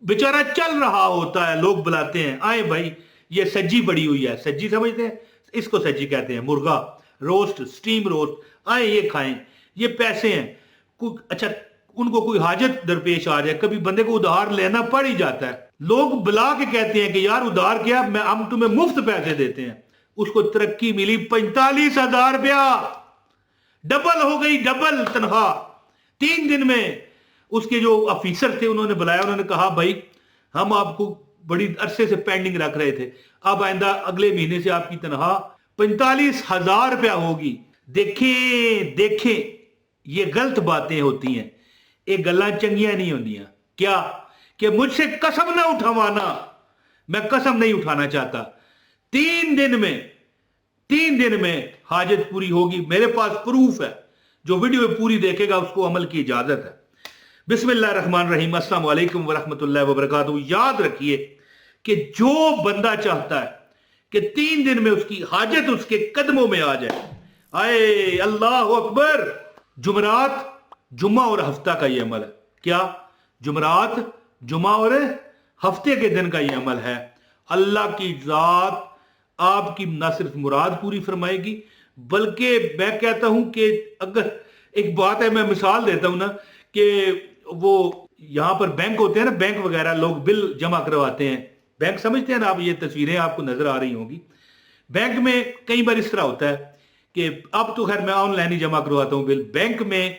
बेचारा चल रहा होता है, लोग बुलाते हैं आए भाई ये सज्जी पड़ी हुई है, सज्जी समझते हैं, इसको सज्जी कहते हैं, मुर्गा रोस्ट, स्टीम रोस्ट, आए ये खाएं, ये पैसे हैं। अच्छा उनको कोई हाजत दरपेश आ जाए, कभी बंदे को उधार लेना पड़ ही जाता है, लोग बुला के कहते हैं कि यार उधार क्या, मैं हम तुम्हें मुफ्त पैसे देते हैं। उसको तरक्की मिली 45,000 रुपया, डबल हो गई, डबल तनख्वाह 3 दिन में। उसके जो ऑफिसर थे उन्होंने बुलाया, उन्होंने कहा भाई हम आपको बड़ी अरसे से पेंडिंग रख रहे थे, अब आइंदा अगले महीने से आपकी तनख्वाह 45,000 रुपया होगी। देखें देखें ये गलत बातें होती हैं, ये गल्लां चंगियां नहीं होंदियां। क्या कि मुझसे कसम ना उठवाना, मैं कसम नहीं उठाना चाहता। 3 दिन में हाजत पूरी होगी, मेरे पास प्रूफ है, जो वीडियो पूरी देखेगा उसको अमल की इजाजत है। बिस्मिल्लाहिर्रहमानिर्रहीम, अस्सलाम वालेकुम वरहमतुल्लाहि वबरकातुहू। याद रखिए कि जो बंदा चाहता है कि 3 दिन में उसकी हाजत उसके कदमों में आ जाए, आए अल्लाह अकबर। जुमरात, जुम्मा और हफ्ता का ये अमल है। क्या? जुमरात, जुम्मा और हफ्ते के दिन का ये अमल है। अल्लाह की जात आपकी न सिर्फ मुराद पूरी फरमाएगी, बल्कि मैं कहता हूं कि अगर एक बात है, मैं मिसाल देता हूं ना, कि वो यहां पर बैंक होते हैं ना, बैंक वगैरह लोग बिल जमा करवाते हैं, बैंक समझते हैं ना आप, ये तस्वीरें आपको नजर आ रही होंगी। बैंक में कई बार इस तरह होता है कि अब तो खैर मैं ऑनलाइन ही जमा करवाता हूं बिल, बैंक में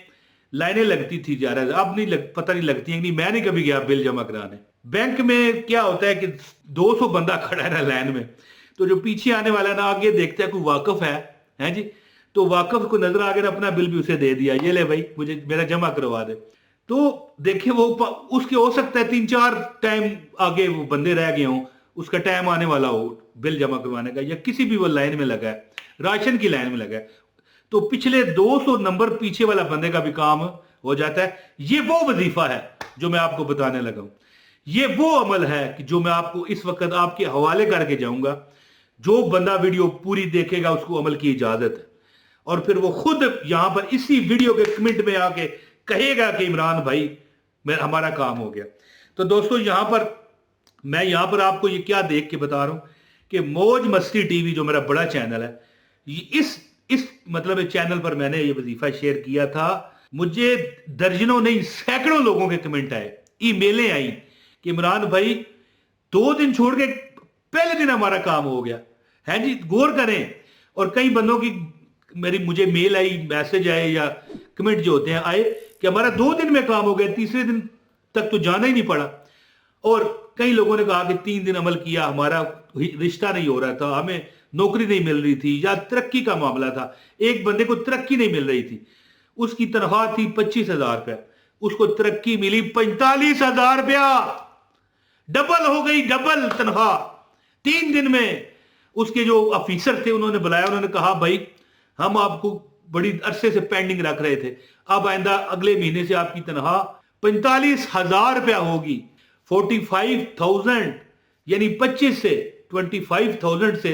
लाइनें लगती थी जा रहा है, अब नहीं पता नहीं लगती है नहीं, मैं नहीं कभी गया बिल जमा कराने। बैंक में क्या होता है कि 200 बंदा खड़ा है ना लाइन में, तो जो पीछे आने वाला ना आगे देखता है कोई वाकफ है जी, तो वाकफ को नजर आ गया, अपना बिल भी उसे दे दिया, ये ले भाई मुझे मेरा जमा करवा दे। तो देखिए वो उसके हो सकता है 3-4 टाइम आगे वो बंदे रह गए हों, उसका टाइम आने वाला हो बिल जमा करवाने का, या किसी भी वो लाइन में लगा है, राशन की लाइन में लगा है, तो पिछले 200 नंबर पीछे वाला बंदे का भी काम हो जाता है। ये वो वजीफा है जो मैं आपको बताने लगा हूं, ये वो अमल है कि जो मैं आपको इस वक्त आपके हवाले करके जाऊंगा। जो बंदा वीडियो पूरी देखेगा उसको अमल की इजाजत है, और फिर वो खुद यहां पर इसी वीडियो के कमेंट में आके कहेगा कि इमरान भाई हमारा काम हो गया। तो दोस्तों मैं यहां पर आपको ये क्या देख के बता रहा हूं कि मौज मस्ती टीवी जो मेरा बड़ा चैनल है, इस मतलब चैनल पर मैंने ये वजीफा शेयर किया था। मुझे दर्जनों नहीं सैकड़ों लोगों के कमेंट आए, ईमेलें आई कि इमरान भाई 2 दिन छोड़ के पहले दिन हमारा काम हो गया है जी, गौर करें। और कई बंदों की मुझे मेल आई, मैसेज आए या कमेंट जो होते हैं आए कि हमारा 2 दिन में काम हो गया, तीसरे दिन तक तो जाना ही नहीं पड़ा। और कई लोगों ने कहा कि 3 दिन अमल किया, हमारा रिश्ता नहीं हो रहा था, हमें नौकरी नहीं मिल रही थी, या तरक्की का मामला था। एक बंदे को तरक्की नहीं मिल रही थी, उसकी तनख्वाह थी 25,000 रुपया, उसको तरक्की मिली 45,000 रुपया, डबल हो गई, डबल तनख्वाह 3 दिन में। उसके जो ऑफिसर थे उन्होंने बुलाया, उन्होंने कहा भाई हम आपको बड़ी अरसे से पेंडिंग रख रहे थे, अब आइंदा अगले महीने से आपकी तनख्वाह 45,000 रुपया होगी। 45,000 यानी 25 से 25,000 से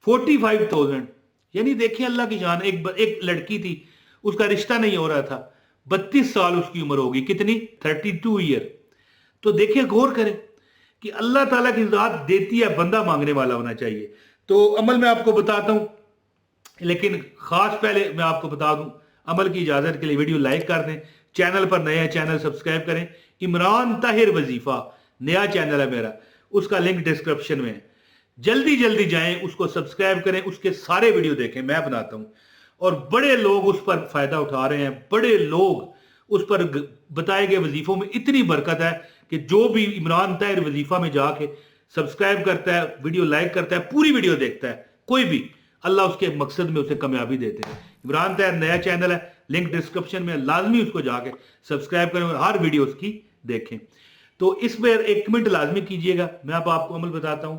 45,000, यानी देखिए अल्लाह की जान। एक लड़की थी, उसका रिश्ता नहीं हो रहा था, 32 साल उसकी उम्र होगी, कितनी? 32 ईयर। तो देखिए गौर करें कि अल्लाह ताला की जात देती है, बंदा मांगने वाला होना चाहिए। तो अमल मैं आपको बताता हूं, लेकिन खास पहले मैं आपको बता दूं, अमल की इजाजत के लिए वीडियो लाइक कर दें, चैनल पर नया चैनल सब्सक्राइब करें। इमरान ताहिर वजीफा नया चैनल है मेरा, उसका लिंक डिस्क्रिप्शन में है, जल्दी जल्दी जाएं, उसको सब्सक्राइब करें, उसके सारे वीडियो देखें, मैं बनाता हूं। और बड़े लोग उस पर फायदा उठा रहे हैं, बड़े लोग उस पर बताए गए वजीफों में इतनी बरकत है कि जो भी इमरान ताहिर वजीफा में जाके सब्सक्राइब करता है, वीडियो लाइक करता है, पूरी वीडियो देखता है, कोई भी, अल्लाह उसके मकसद में उसे कामयाबी देते हैं। इमरान ताहिर नया चैनल है, लिंक डिस्क्रिप्शन में, लाजमी उसको जाके सब्सक्राइब करें और हर वीडियो उसकी देखें। तो इस पर एक कमेंट लाजमी कीजिएगा, मैं अब आपको अमल बताता हूं।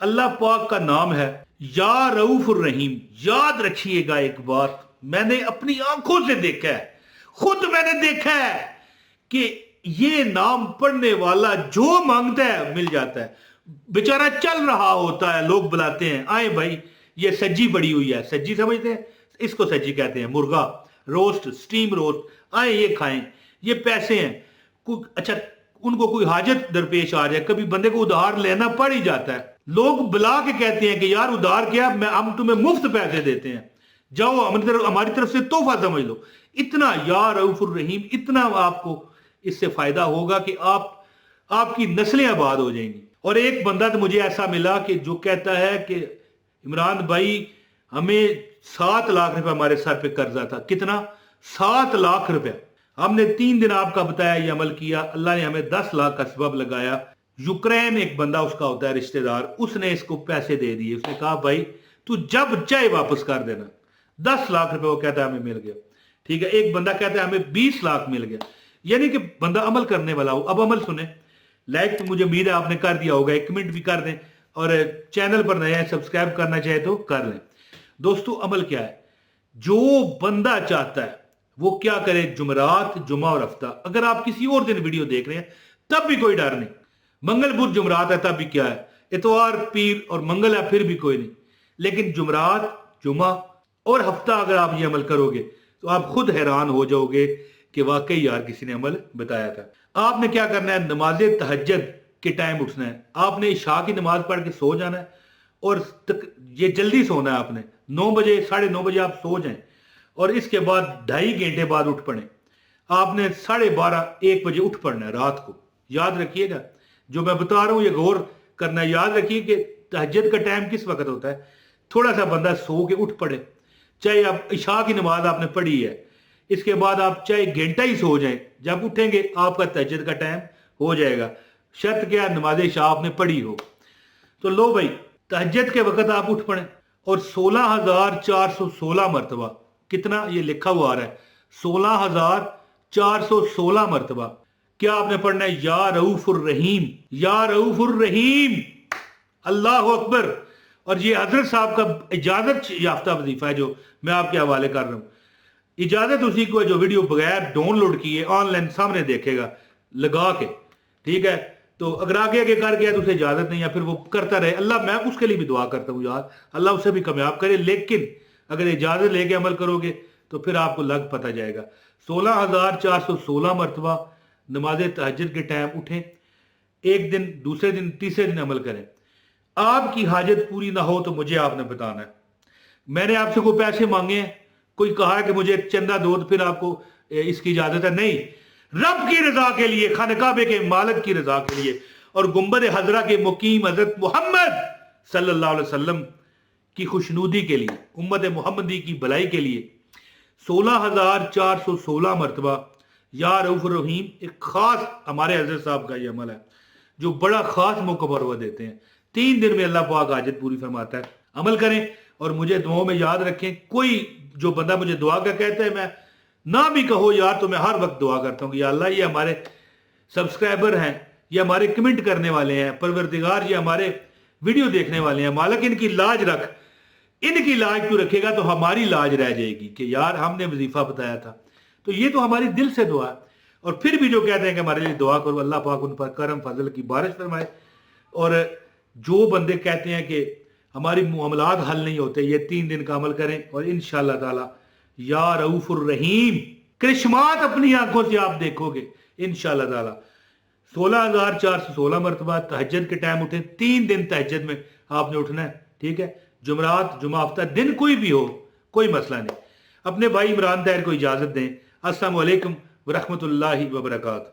अल्लाह पाक का नाम है या रऊफुर रहीम। याद रखिएगा एक बात, मैंने अपनी आंखों से देखा है, खुद मैंने देखा है कि ये नाम पढ़ने वाला जो मांगता है मिल जाता है। बेचारा चल रहा होता है, लोग बुलाते हैं आए भाई ये सज्जी पड़ी हुई है, सज्जी समझते हैं, इसको सज्जी कहते हैं, मुर्गा रोस्ट, स्टीम रोस्ट, आए ये खाएं, ये पैसे हैं। अच्छा उनको कोई हाजत दरपेश आ जाए, कभी बंदे को उधार लेना पड़ ही जाता है, लोग बुला के कहते हैं कि यार उधार क्या, हम तुम्हें मुफ्त पैसे देते हैं, जाओ हमारी तरफ से तोहफा समझ लो। इतना या रऊफुर रहीम, इतना आपको इससे फायदा होगा कि आपकी नस्लें आबाद हो जाएंगी। और एक बंदा तो मुझे ऐसा मिला कि जो कहता है कि इमरान भाई हमें 7 लाख रुपए हमारे सर पे कर्जा था। कितना? 7 लाख रुपया। हमने 3 दिन आपका बताया, ये अमल किया, अल्लाह ने हमें 10 लाख का सबब लगाया। यूक्रेन एक बंदा उसका होता है रिश्तेदार, उसने इसको पैसे दे दिए, उसने कहा भाई तू जब चाहे वापस कर देना। 10 लाख रुपए वो कहता है हमें मिल गया। ठीक है, एक बंदा कहता है हमें 20 लाख मिल गया। यानी कि बंदा अमल करने वाला हो। अब अमल सुने, लाइक तो मुझे उम्मीद है आपने कर दिया होगा, एक कमेंट भी कर दें, और चैनल पर नए हैं सब्सक्राइब करना चाहे तो कर लें। दोस्तों अमल क्या है? जो बंदा चाहता है वो क्या करे, जुमरात, जुमा और हफ्ता। अगर आप किसी और दिन वीडियो देख रहे हैं तब भी कोई डर नहीं, मंगल बुध जुमरात है तब भी क्या है, इतवार पीर और मंगल है फिर भी कोई नहीं, लेकिन जुमरात, जुमा और हफ्ता अगर आप ये अमल करोगे तो आप खुद हैरान हो जाओगे कि वाकई यार किसी ने अमल बताया था। आपने क्या करना है, नमाज तहज्जुद के टाइम उठना है, आपने इशा की नमाज पढ़ के सो जाना है, और ये जल्दी सोना है आपने, 9 बजे 9:30 बजे आप सो जाएं, और इसके बाद 2.5 घंटे बाद उठ पड़े। आपने 12:30 1 बजे उठ पड़ना है रात को। याद रखिएगा जो मैं बता रहा हूं, ये गौर करना है। याद रखिए कि तहज्जुद का टाइम किस वक्त होता है, थोड़ा सा बंदा सो के उठ पड़े, चाहे आप इशा की नमाज आपने पढ़ी है, इसके बाद आप चाहे घंटा ही सो जाएं, जब उठेंगे आपका तहज्जुद का टाइम हो जाएगा। शर्त क्या, नमाज इशा आपने पढ़ी हो। तो लो भाई, तहज्जुद के वक्त आप उठ पड़े, और 16,416 मरतबा, कितना ये लिखा हुआ आ रहा है, 16,416 मरतबा क्या आपने पढ़ना है, या रऊफुर रहीम, या रऊफुर रहीम। अल्लाह अकबर। और ये हजरत साहब का इजाजत याफ्ता वजीफा है जो मैं आपके हवाले कर रहा हूं। इजाजत उसी को है जो वीडियो बगैर डाउनलोड किए ऑनलाइन सामने देखेगा लगा के। ठीक है, तो अगर आगे आगे कर गया तो उसे इजाजत नहीं, या फिर वो करता रहे। अल्लाह, मैं उसके लिए भी दुआ करता हूँ यार, अल्लाह उसे भी कामयाब करे। लेकिन अगर इजाजत लेके अमल करोगे तो फिर आपको लग पता जाएगा। 16,416 मरतबा नमाज तहज्जुद के टाइम उठें, एक दिन, दूसरे दिन, तीसरे दिन अमल करें। आपकी हाजत पूरी ना हो तो मुझे आपने बताना है। मैंने आपसे कोई पैसे मांगे हैं, कोई कहा है कि मुझे चंदा दो तो फिर आपको इसकी इजाजत है? नहीं, रब की रजा के लिए, खाने काबे के मालिक की रजा के लिए, और गुंबद हजरा के मुकीम हजरत मोहम्मद सल्लल्लाहु अलैहि वसल्लम की खुशनूदी के लिए, उम्मत मोहम्मदी की भलाई के लिए 16,416 मरतबा या रऊफुर रहीम। एक खास हमारे हजरत साहब का ये अमल है जो बड़ा खास मौका पर हुआ देते हैं। 3 दिन में अल्लाह पाक हाजत पूरी फरमाता है। अमल करें और मुझे दुआओं में याद रखें। कोई जो बंदा मुझे दुआ का कहता है, मैं ना भी कहो यार, तो मैं हर वक्त दुआ करता हूँ कि या अल्लाह, ये हमारे सब्सक्राइबर हैं, ये हमारे कमेंट करने वाले हैं, परवरदिगार ये हमारे वीडियो देखने वाले हैं, मालिक इनकी लाज रख, इनकी लाज तू रखेगा तो हमारी लाज रह जाएगी कि यार हमने वजीफा बताया था। तो ये तो हमारी दिल से दुआ है। और फिर भी जो कहते हैं कि हमारे लिए दुआ करो, अल्लाह पाक उन पर करम फजल की बारिश फरमाए। और जो बंदे कहते हैं कि हमारी मामलात हल नहीं होते, ये 3 दिन का अमल करें और इंशाअल्लाह ताला या रऊफुर रहीम करिश्मात अपनी आंखों से आप देखोगे इंशाअल्लाह ताला। 16,416 मरतबा तहज्जुद के टाइम उठे, 3 दिन तहज्जुद में आपने उठना है। ठीक है, जुमरात, जुमा, हफ्ता, दिन कोई भी हो, कोई मसला नहीं। अपने भाई इमरान ताहिर को इजाजत दें। अस्सलामु अलैकुम व रहमतुल्लाहि व बरकातहू।